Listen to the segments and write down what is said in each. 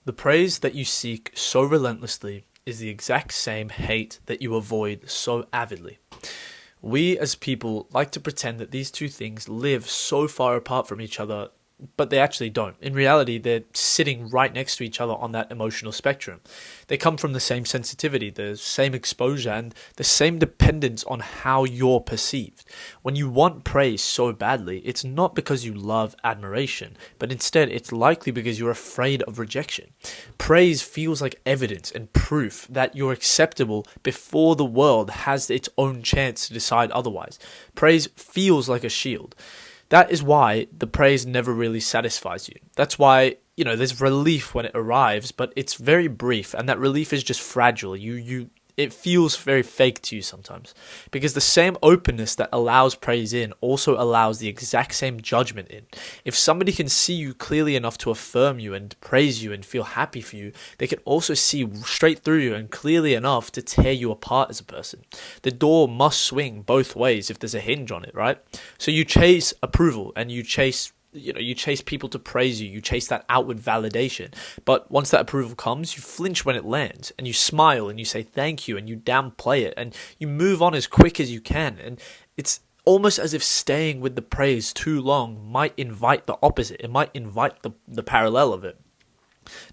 The praise that you seek so relentlessly is the exact same hate that you avoid so avidly. We as people like to pretend that these two things live so far apart from each other, but they actually don't. In reality, they're sitting right next to each other on that emotional spectrum. They come from the same sensitivity, the same exposure, and the same dependence on how you're perceived. When you want praise so badly, it's not because you love admiration, but instead it's likely because you're afraid of rejection. Praise feels like evidence and proof that you're acceptable before the world has its own chance to decide otherwise. Praise feels like a shield. That is why the praise never really satisfies you. That's why, there's relief when it arrives, but it's very brief, and that relief is just fragile. It feels very fake to you sometimes. Because the same openness that allows praise in also allows the exact same judgment in. If somebody can see you clearly enough to affirm you and praise you and feel happy for you, they can also see straight through you and clearly enough to tear you apart as a person. The door must swing both ways if there's a hinge on it, right? So you chase approval and you chase people to praise you. You chase that outward validation. But once that approval comes, you flinch when it lands and you smile and you say thank you and you downplay it and you move on as quick as you can. And it's almost as if staying with the praise too long might invite the opposite. It might invite the parallel of it.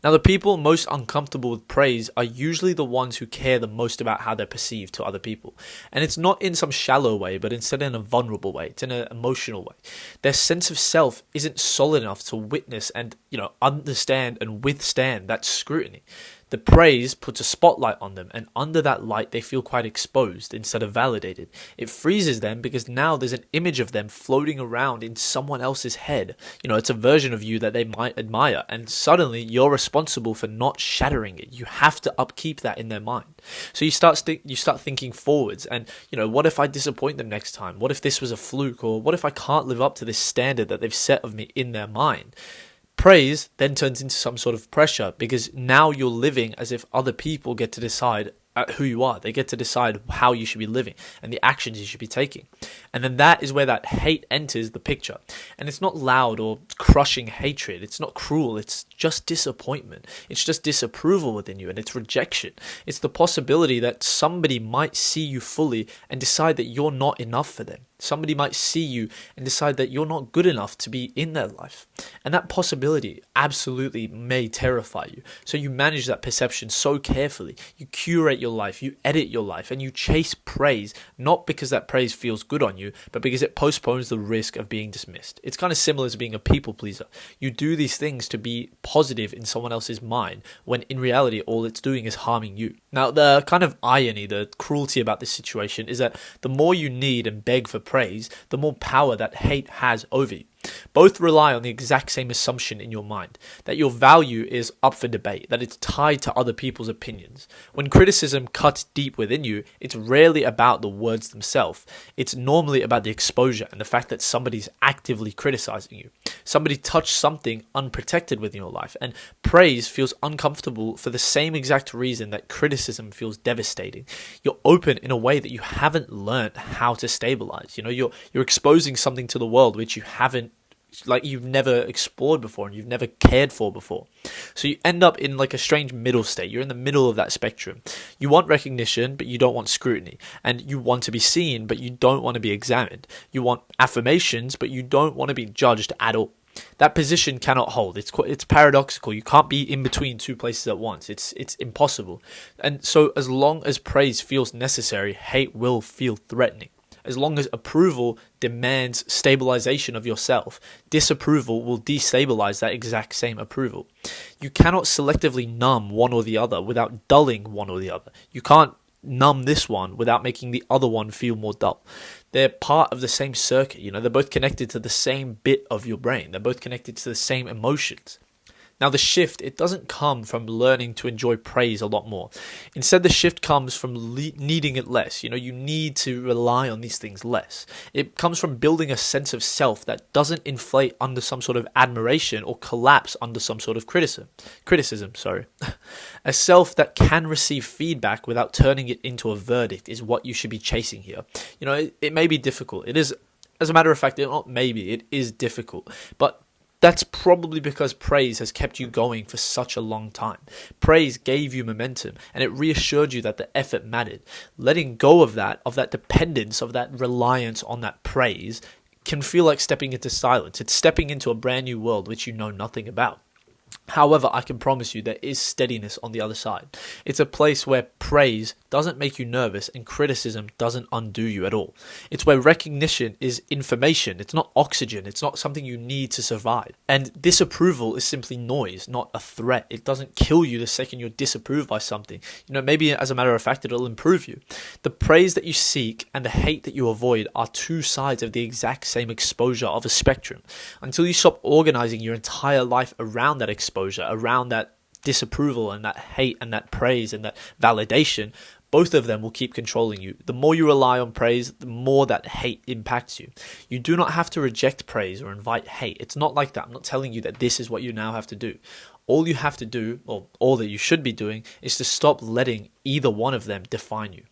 Now, the people most uncomfortable with praise are usually the ones who care the most about how they're perceived to other people. And it's not in some shallow way, but instead in a vulnerable way. It's in an emotional way. Their sense of self isn't solid enough to witness and, understand and withstand that scrutiny. The praise puts a spotlight on them, and under that light they feel quite exposed instead of validated. It freezes them because now there's an image of them floating around in someone else's head. It's a version of you that they might admire, and suddenly you're responsible for not shattering it. You have to upkeep that in their mind. So you start thinking forwards, and what if I disappoint them next time? What if this was a fluke? Or what if I can't live up to this standard that they've set of me in their mind? Praise then turns into some sort of pressure because now you're living as if other people get to decide who you are. They get to decide how you should be living and the actions you should be taking. And then that is where that hate enters the picture. And it's not loud or crushing hatred. It's not cruel. It's just disappointment. It's just disapproval within you, and it's rejection. It's the possibility that somebody might see you fully and decide that you're not enough for them. Somebody might see you and decide that you're not good enough to be in their life. And that possibility absolutely may terrify you. So you manage that perception so carefully. You curate your life, you edit your life, and you chase praise, not because that praise feels good on you, but because it postpones the risk of being dismissed. It's kind of similar to being a people pleaser. You do these things to be positive in someone else's mind, when in reality all it's doing is harming you. Now, the kind of irony, the cruelty about this situation is that the more you need and beg for praise, the more power that hate has over you. Both rely on the exact same assumption in your mind, that your value is up for debate, that it's tied to other people's opinions. When criticism cuts deep within you, it's rarely about the words themselves. It's normally about the exposure and the fact that somebody's actively criticizing you. Somebody touched something unprotected within your life, and praise feels uncomfortable for the same exact reason that criticism feels devastating. You're open in a way that you haven't learned how to stabilize. You're exposing something to the world which you've never explored before and you've never cared for before. So you end up in like a strange middle state. You're in the middle of that spectrum. You want recognition, but you don't want scrutiny. And you want to be seen, but you don't want to be examined. You want affirmations, but you don't want to be judged at all. That position cannot hold. It's paradoxical. You can't be in between two places at once. It's impossible. And so as long as praise feels necessary, hate will feel threatening. As long as approval demands stabilization of yourself, disapproval will destabilize that exact same approval. You cannot selectively numb one or the other without dulling one or the other. You can't numb this one without making the other one feel more dull. They're part of the same circuit. They're both connected to the same bit of your brain. They're both connected to the same emotions. Now, the shift, it doesn't come from learning to enjoy praise a lot more. Instead, the shift comes from needing it less. You need to rely on these things less. It comes from building a sense of self that doesn't inflate under some sort of admiration or collapse under some sort of criticism. A self that can receive feedback without turning it into a verdict is what you should be chasing here. It may be difficult. It is, as a matter of fact, it is difficult. But That's probably because praise has kept you going for such a long time. Praise gave you momentum and it reassured you that the effort mattered. Letting go of that dependence, of that reliance on that praise can feel like stepping into silence. It's stepping into a brand new world which you know nothing about. However, I can promise you there is steadiness on the other side. It's a place where praise doesn't make you nervous and criticism doesn't undo you at all. It's where recognition is information. It's not oxygen. It's not something you need to survive. And disapproval is simply noise, not a threat. It doesn't kill you the second you're disapproved by something. Maybe as a matter of fact, it'll improve you. The praise that you seek and the hate that you avoid are two sides of the exact same exposure of a spectrum. Until you stop organizing your entire life around that exposure, around that disapproval and that hate and that praise and that validation, both of them will keep controlling you. The more you rely on praise, the more that hate impacts you. You do not have to reject praise or invite hate. It's not like that. I'm not telling you that this is what you now have to do. All you have to do, or all that you should be doing, is to stop letting either one of them define you.